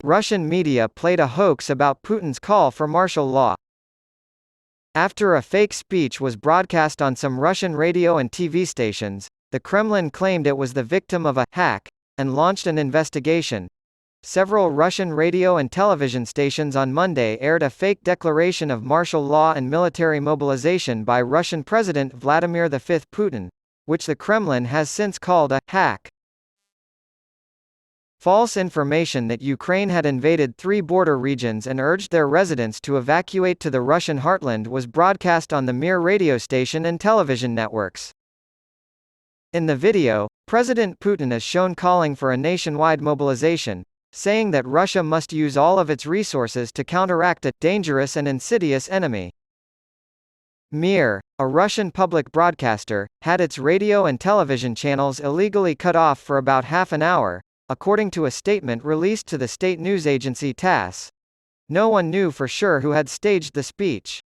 Russian media played a hoax about Putin's call for martial law. After a fake speech was broadcast on some Russian radio and TV stations, the Kremlin claimed it was the victim of a hack and launched an investigation. Several Russian radio and television stations on Monday aired a fake declaration of martial law and military mobilization by Russian President Vladimir V Putin, which the Kremlin has since called a hack. False information that Ukraine had invaded 3 border regions and urged their residents to evacuate to the Russian heartland was broadcast on the Mir radio station and television networks. In the video, President Putin is shown calling for a nationwide mobilization, saying that Russia must use all of its resources to counteract a dangerous and insidious enemy. Mir, a Russian public broadcaster, had its radio and television channels illegally cut off for about half an hour, according to a statement released to the state news agency TASS. No one knew for sure who had staged the speech.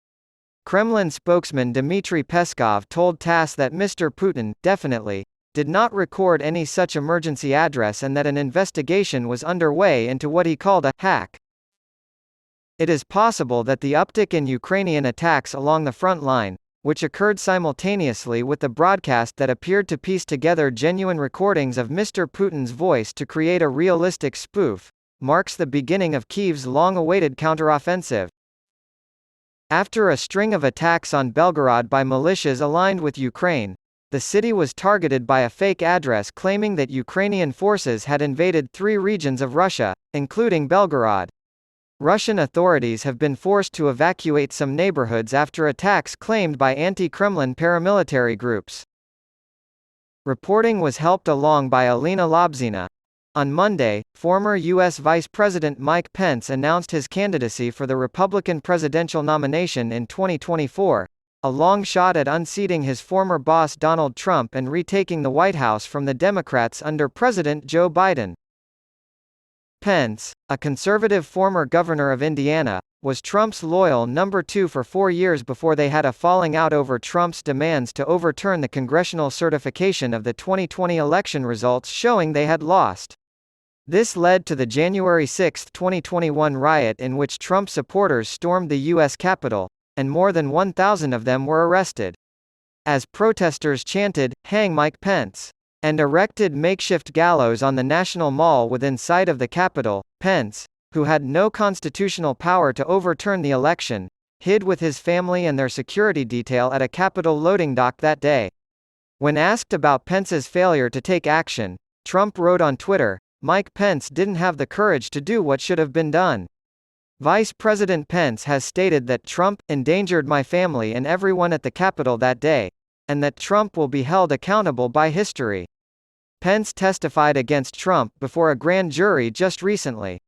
Kremlin spokesman Dmitry Peskov told TASS that Mr. Putin, definitely, did not record any such emergency address and that an investigation was underway into what he called a hack. It is possible that the uptick in Ukrainian attacks along the front line, which occurred simultaneously with the broadcast that appeared to piece together genuine recordings of Mr. Putin's voice to create a realistic spoof, marks the beginning of Kyiv's long-awaited counteroffensive. After a string of attacks on Belgorod by militias aligned with Ukraine, the city was targeted by a fake address claiming that Ukrainian forces had invaded 3 regions of Russia, including Belgorod. Russian authorities have been forced to evacuate some neighborhoods after attacks claimed by anti-Kremlin paramilitary groups. Reporting was helped along by Alina Lobzina. On Monday, former U.S. Vice President Mike Pence announced his candidacy for the Republican presidential nomination in 2024, a long shot at unseating his former boss Donald Trump and retaking the White House from the Democrats under President Joe Biden. Pence, a conservative former governor of Indiana, was Trump's loyal number 2 for 4 years before they had a falling out over Trump's demands to overturn the congressional certification of the 2020 election results showing they had lost. This led to the January 6, 2021 riot in which Trump supporters stormed the U.S. Capitol, and more than 1,000 of them were arrested. As protesters chanted, "Hang Mike Pence," and erected makeshift gallows on the National Mall within sight of the Capitol, Pence, who had no constitutional power to overturn the election, hid with his family and their security detail at a Capitol loading dock that day. When asked about Pence's failure to take action, Trump wrote on Twitter, "Mike Pence didn't have the courage to do what should have been done." Vice President Pence has stated that Trump endangered my family and everyone at the Capitol that day, and that Trump will be held accountable by history. Pence testified against Trump before a grand jury just recently.